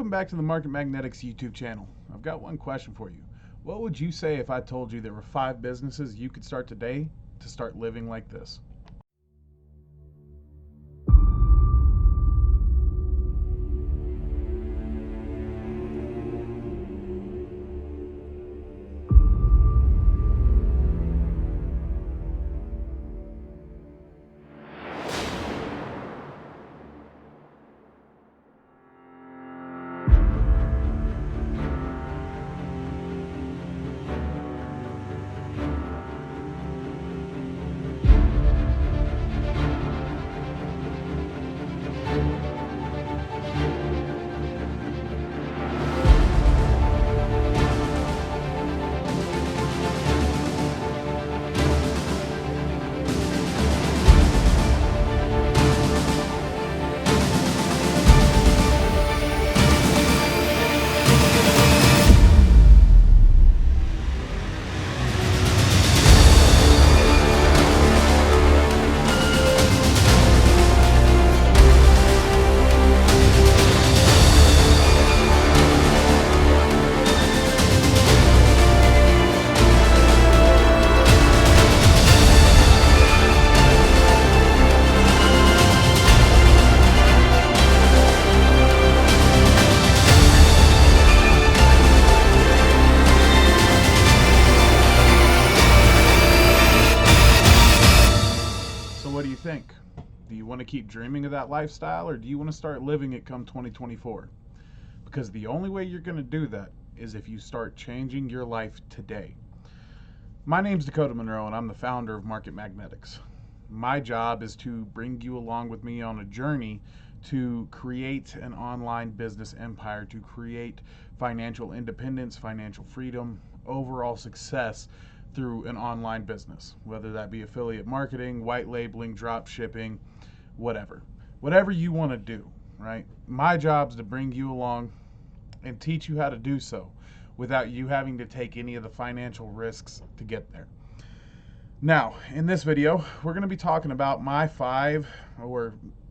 Welcome back to the MarketMagnetix YouTube channel. I've got one question for you. What would you say if I told you there were 5 businesses you could start today to start living like this? What do you think? Do you want to keep dreaming of that lifestyle, or do you want to start living it come 2024? Because the only way you're going to do that is if you start changing your life today. My name's Dakota Monroe, and I'm the founder of MarketMagnetix. My job is to bring you along with me on a journey to create an online business empire, to create financial independence, financial freedom, overall success through an online business, whether that be affiliate marketing, white labeling, drop shipping, whatever you want to do, right? My job is to bring you along and teach you how to do so without you having to take any of the financial risks to get there. Now, in this video, we're going to be talking about my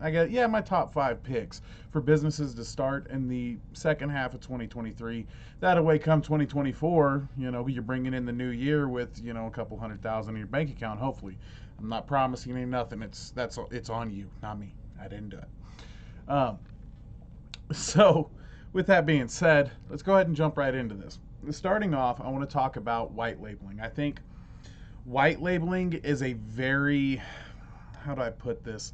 my top 5 picks for businesses to start in the second half of 2023. That way, come 2024, you're bringing in the new year with, a couple $100,000 in your bank account, hopefully. I'm not promising you nothing. It's on you, not me. I didn't do it. So, with that being said, let's go ahead and jump right into this. Starting off, I want to talk about white labeling. I think white labeling is a very, how do I put this?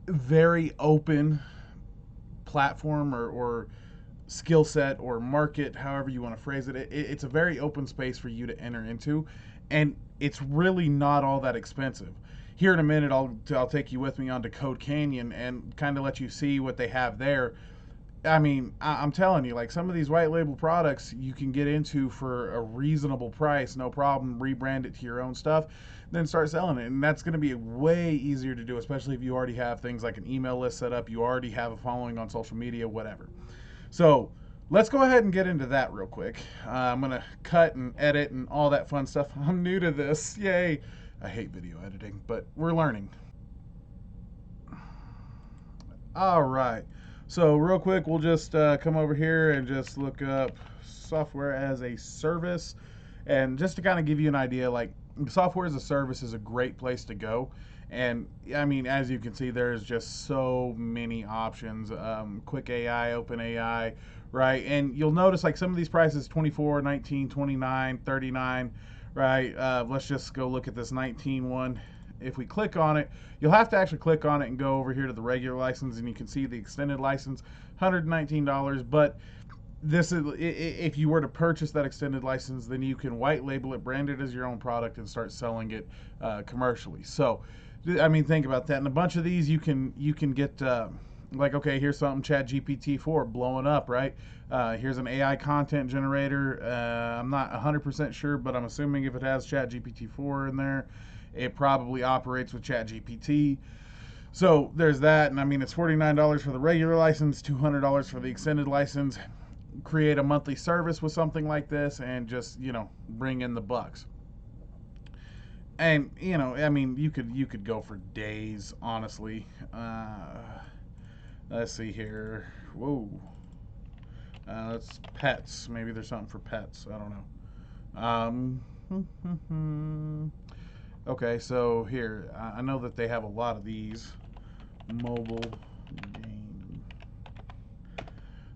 Very open platform or skill set or market, however you want to phrase it. It's a very open space for you to enter into, and it's really not all that expensive. Here in a minute, I'll take you with me onto Code Canyon and kind of let you see what they have there. I mean, I'm telling you, like, some of these white label products you can get into for a reasonable price, no problem, rebrand it to your own stuff, then start selling it. And that's going to be way easier to do, especially if you already have things like an email list set up, you already have a following on social media, whatever. So let's go ahead and get into that real quick. I'm going to cut and edit and all that fun stuff. I'm new to this. Yay. I hate video editing, but we're learning. All right. So real quick, we'll just come over here and just look up software as a service. And just to kind of give you an idea, like, software as a service is a great place to go. And I mean, as you can see, there's just so many options. Quick AI, Open AI, right? And you'll notice like some of these prices, 24, 19, 29, 39, right? Let's just go look at this 19 one. If we click on it, you'll have to actually click on it and go over here to the regular license, and you can see the extended license, $119. But this is, if you were to purchase that extended license, then you can white label it, brand it as your own product, and start selling it commercially. So, I mean, think about that. And a bunch of these you can get. Like, okay, here's something ChatGPT-4 blowing up, right? Here's an AI content generator. I'm not 100% sure, but I'm assuming if it has ChatGPT-4 in there, it probably operates with ChatGPT. So there's that, and I mean, it's $49 for the regular license, $200 for the extended license. Create a monthly service with something like this, and just, bring in the bucks. And I mean, you could go for days, honestly. Let's see here. Whoa. That's pets. Maybe there's something for pets. I don't know. Okay, so here, I know that they have a lot of these. Mobile game.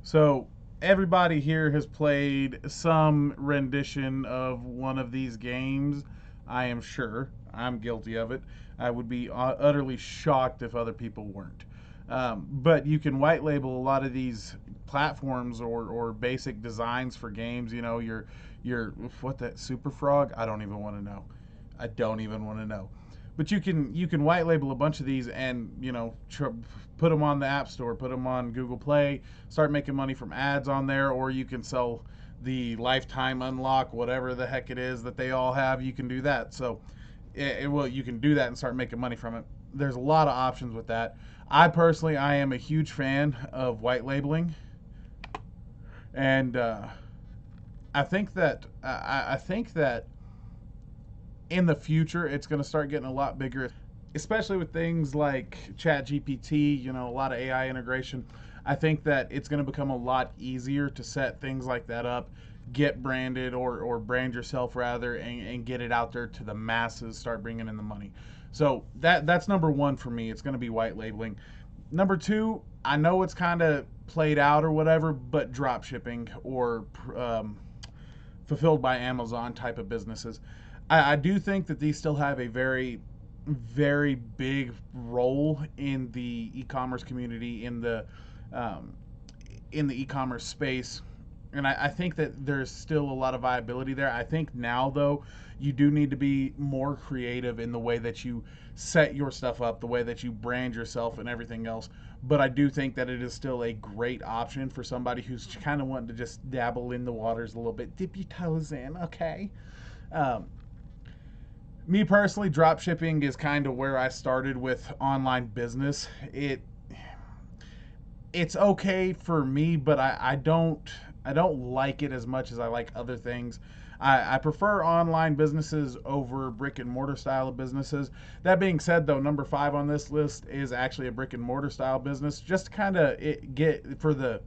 So everybody here has played some rendition of one of these games. I am sure. I'm guilty of it. I would be utterly shocked if other people weren't. But you can white label a lot of these platforms or basic designs for games. You know, your what that Super Frog? I don't even want to know. I don't even want to know. But you can white label a bunch of these and put them on the App Store, put them on Google Play, start making money from ads on there, or you can sell the lifetime unlock, whatever the heck it is that they all have. You can do that. So you can do that and start making money from it. There's a lot of options with that. I personally, I am a huge fan of white labeling, and I think that in the future it's going to start getting a lot bigger, especially with things like ChatGPT. A lot of AI integration. I think that it's going to become a lot easier to set things like that up, get branded or brand yourself rather, and get it out there to the masses, start bringing in the money. So that's number one for me. It's going to be white labeling. Number two, I know it's kind of played out or whatever, but drop shipping or fulfilled by Amazon type of businesses. I do think that these still have a very, very big role in the e-commerce community, um, in the e-commerce space, and I think that there's still a lot of viability there. I think now though, you do need to be more creative in the way that you set your stuff up, the way that you brand yourself, and everything else. But I do think that it is still a great option for somebody who's kind of wanting to just dabble in the waters a little bit, dip your toes in. Okay. Um, Me personally, drop shipping is kind of where I started with online business. It's okay for me, but I don't like it as much as I like other things. I prefer online businesses over brick and mortar style of businesses. That being said, though, number five on this list is actually a brick and mortar style business. Just to kind of get for the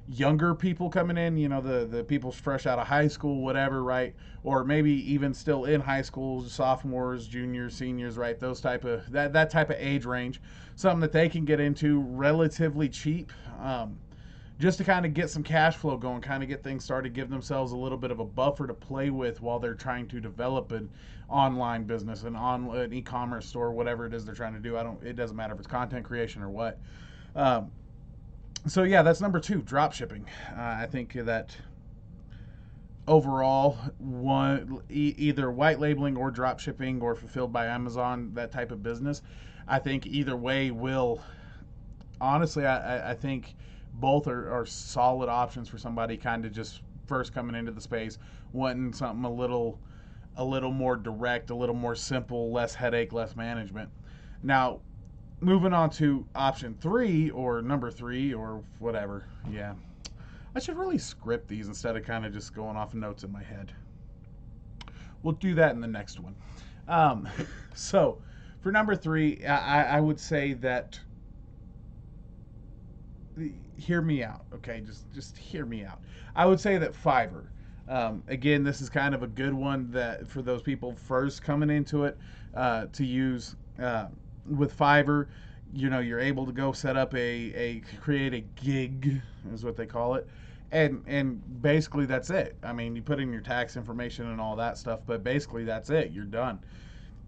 younger people coming in, the people fresh out of high school, whatever, right? Or maybe even still in high school, sophomores, juniors, seniors, right? Those type of that type of age range, something that they can get into relatively cheap, just to kind of get some cash flow going, kind of get things started, give themselves a little bit of a buffer to play with while they're trying to develop an online business, an e-commerce store, whatever it is they're trying to do. It doesn't matter if it's content creation or what. Um, so yeah, that's number two, drop shipping. I think that overall, either white labeling or drop shipping or fulfilled by Amazon, that type of business, I think either way will, honestly, I think both are solid options for somebody kind of just first coming into the space, wanting something a little more direct, a little more simple, less headache, less management. Now, moving on to option three or number three or whatever. Yeah, I should really script these instead of kind of just going off notes in my head. We'll do that in the next one. Um, so for number three, I would say that, hear me out, okay? Just hear me out. I would say that Fiverr. Again, this is kind of a good one that for those people first coming into it, to use. With Fiverr, you're able to go set up create a gig, is what they call it, and basically that's it. I mean, you put in your tax information and all that stuff, but basically that's it. You're done.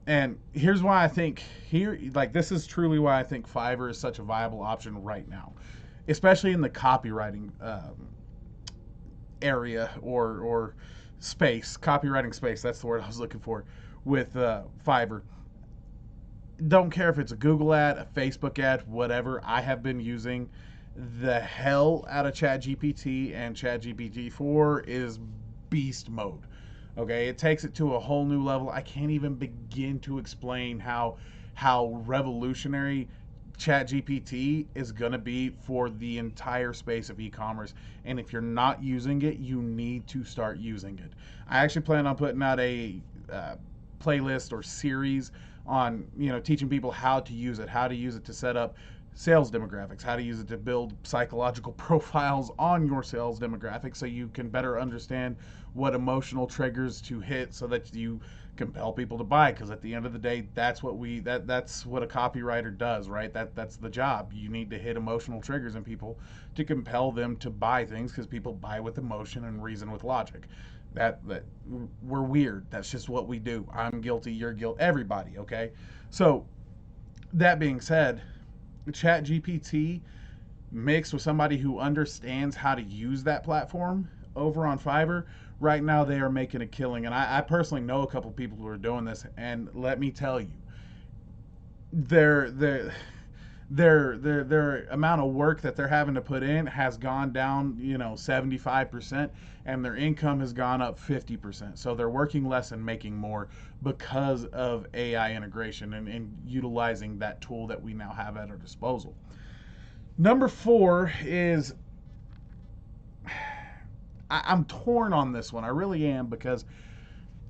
And here's why I think this is truly why I think Fiverr is such a viable option right now, especially in the copywriting area or space, copywriting space. That's the word I was looking for with Fiverr. Don't care if it's a Google ad, a Facebook ad, whatever. I have been using the hell out of ChatGPT, and ChatGPT 4 is beast mode. Okay, it takes it to a whole new level. I can't even begin to explain how revolutionary ChatGPT is going to be for the entire space of e-commerce. And if you're not using it, you need to start using it. I actually plan on putting out a playlist or series on teaching people how to use it to set up sales demographics, how to use it to build psychological profiles on your sales demographics so you can better understand what emotional triggers to hit so that you compel people to buy. Because at the end of the day, that's what that's what a copywriter does, right? That's the job. You need to hit emotional triggers in people to compel them to buy things, because people buy with emotion and reason with logic. That we're weird. That's just what we do. I'm guilty, you're guilty, everybody, okay? So that being said, Chat GPT mixed with somebody who understands how to use that platform over on Fiverr, right now they are making a killing. And I personally know a couple people who are doing this, and let me tell you, their their amount of work that they're having to put in has gone down, 75%, and their income has gone up 50%. So they're working less and making more because of AI integration and utilizing that tool that we now have at our disposal. Number 4 is, I'm torn on this one. I really am, because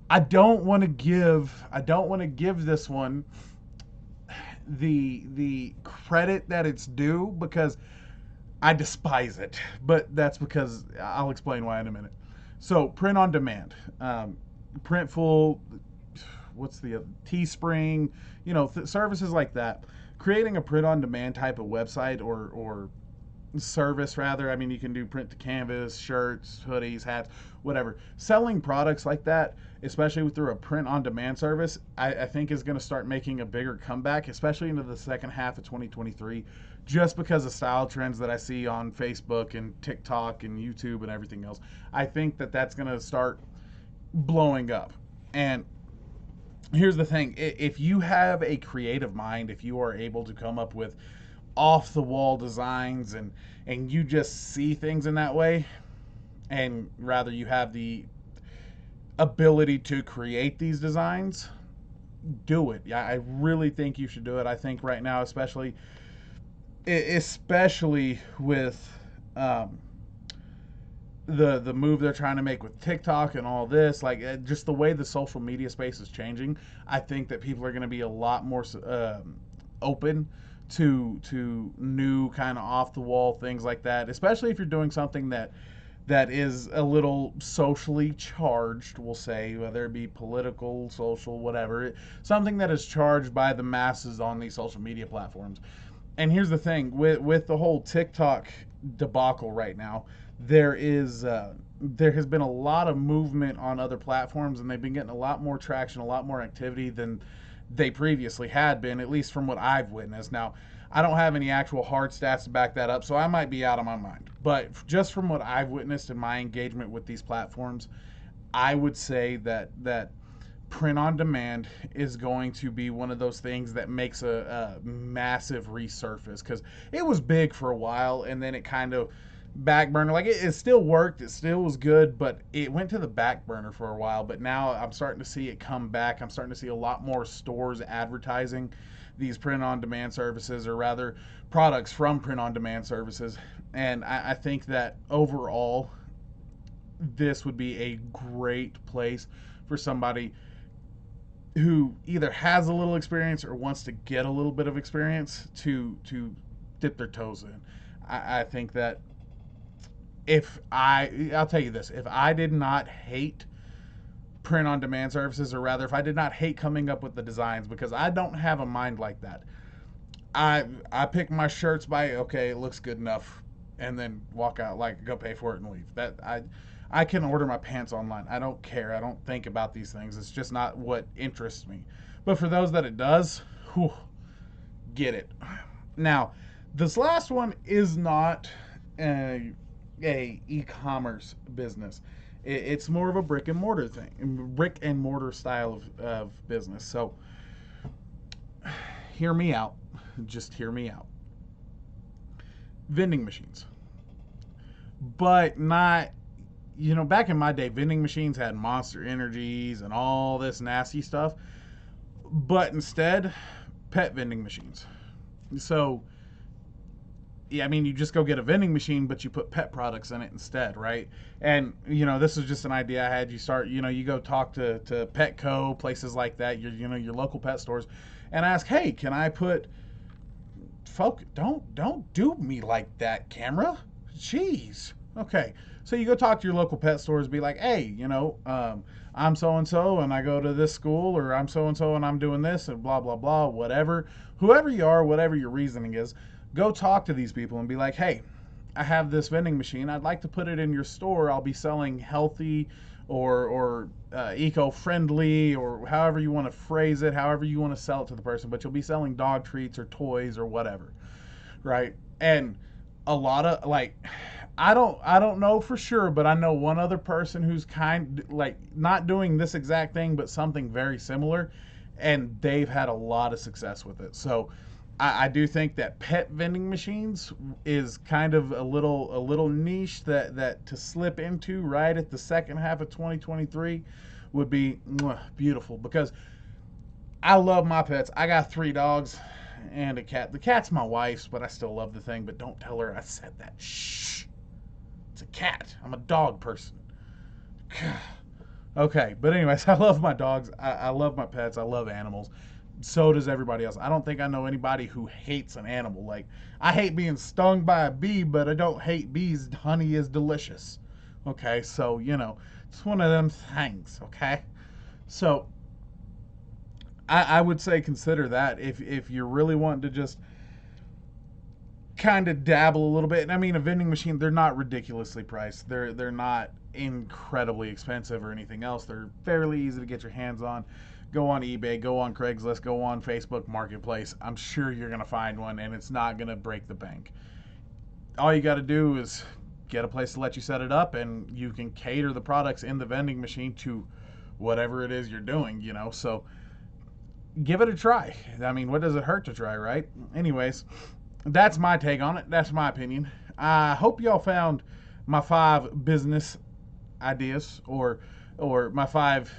I don't want to give this one the credit that it's due, because I despise it. But that's because I'll explain why in a minute. So print on demand, Printful, what's the other, Teespring, services like that. Creating a print on demand type of website or service rather. I mean, you can do print to canvas, shirts, hoodies, hats, whatever. Selling products like that, especially through a print on demand service, I think is going to start making a bigger comeback, especially into the second half of 2023, just because of style trends that I see on Facebook and TikTok and YouTube and everything else. I think that that's going to start blowing up. And here's the thing, if you have a creative mind, if you are able to come up with off the wall designs and you just see things in that way, and rather you have the ability to create these designs, do it. Yeah, I really think you should do it. I think right now, especially with the move they're trying to make with TikTok and all this, like just the way the social media space is changing, I think that people are going to be a lot more open to new kind of off the wall things like that, especially if you're doing something that is a little socially charged, we'll say, whether it be political, social, whatever, something that is charged by the masses on these social media platforms. And here's the thing, with the whole TikTok debacle right now, there has been a lot of movement on other platforms, and they've been getting a lot more traction, a lot more activity than they previously had been, at least from what I've witnessed. Now, I don't have any actual hard stats to back that up, so I might be out of my mind. But just from what I've witnessed in my engagement with these platforms, I would say that print on demand is going to be one of those things that makes a massive resurface, because it was big for a while and then it kind of back burner. Like it still worked, it still was good, but it went to the back burner for a while. But now I'm starting to see it come back. I'm starting to see a lot more stores advertising these print on demand services, or rather products from print on demand services. And I think that overall this would be a great place for somebody who either has a little experience or wants to get a little bit of experience to dip their toes in. I think that I'll tell you this, if I did not hate print on demand services, or rather if I did not hate coming up with the designs, because I don't have a mind like that. I pick my shirts by, okay, it looks good enough, and then walk out, like go pay for it and leave. That I can order my pants online. I don't care. I don't think about these things. It's just not what interests me. But for those that it does, whew, get it. Now, this last one is not a e-commerce business. It's more of a brick and mortar thing, brick and mortar style of business. So hear me out. Just hear me out. Vending machines. But not, back in my day, vending machines had Monster Energies and all this nasty stuff. But instead, pet vending machines. So, yeah, I mean, you just go get a vending machine, but you put pet products in it instead, right? And, this is just an idea I had. You start, you go talk to Petco, places like that, your local pet stores, and ask, hey, can I put don't do me like that, camera. Jeez. Okay. So you go talk to your local pet stores, be like, hey, I'm so and so, and I go to this school, or I'm so and so, and I'm doing this, and blah blah blah, whatever. Whoever you are, whatever your reasoning is, go talk to these people and be like, hey, I have this vending machine. I'd like to put it in your store. I'll be selling healthy or eco-friendly, or however you want to phrase it, however you want to sell it to the person, but you'll be selling dog treats or toys or whatever, right? And a lot of I don't know for sure, but I know one other person who's not doing this exact thing, but something very similar, and they've had a lot of success with it. So I do think that pet vending machines is kind of a little niche that to slip into right at the second half of 2023 would be beautiful, because I love my pets. I got 3 dogs and a cat. The cat's my wife's, but I still love the thing. But don't tell her I said that. Shh. It's a cat. I'm a dog person. Okay, but anyways, I love my dogs. I love my pets. I love animals. So does everybody else. I don't think I know anybody who hates an animal. Like, I hate being stung by a bee, but I don't hate bees. Honey is delicious. Okay, so, it's one of them things, okay? So, I would say consider that if you're really wanting to just kind of dabble a little bit. And I mean, a vending machine, they're not ridiculously priced. They're not incredibly expensive or anything else. They're fairly easy to get your hands on. Go on eBay, go on Craigslist, go on Facebook Marketplace. I'm sure you're going to find one, and it's not going to break the bank. All you got to do is get a place to let you set it up, and you can cater the products in the vending machine to whatever it is you're doing, So give it a try. I mean, what does it hurt to try, right? Anyways, that's my take on it. That's my opinion. I hope y'all found my 5 business ideas or my 5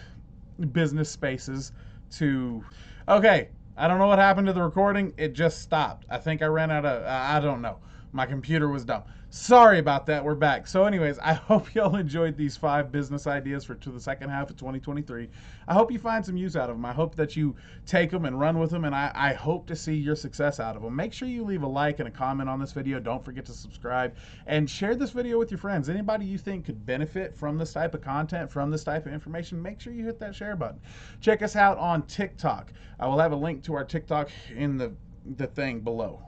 business spaces to... Okay, I don't know what happened to the recording. It just stopped. I think I ran out of... I don't know. My computer was dumb. Sorry about that. We're back. So anyways, I hope y'all enjoyed these 5 business ideas to the second half of 2023. I hope you find some use out of them. I hope that you take them and run with them, and I hope to see your success out of them. Make sure you leave a like and a comment on this video. Don't forget to subscribe and share this video with your friends. Anybody you think could benefit from this type of content, from this type of information, make sure you hit that share button. Check us out on TikTok. I will have a link to our TikTok in the thing below.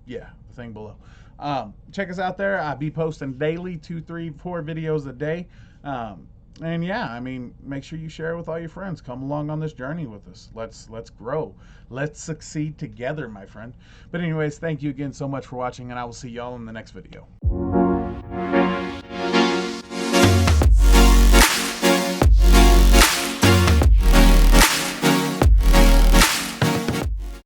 Yeah, the thing below. Check us out there. I'll be posting daily 2, 3, 4 videos a day. And yeah, I mean, make sure you share it with all your friends. Come along on this journey with us. Let's grow. Let's succeed together, my friend. But anyways, thank you again so much for watching, and I will see y'all in the next video.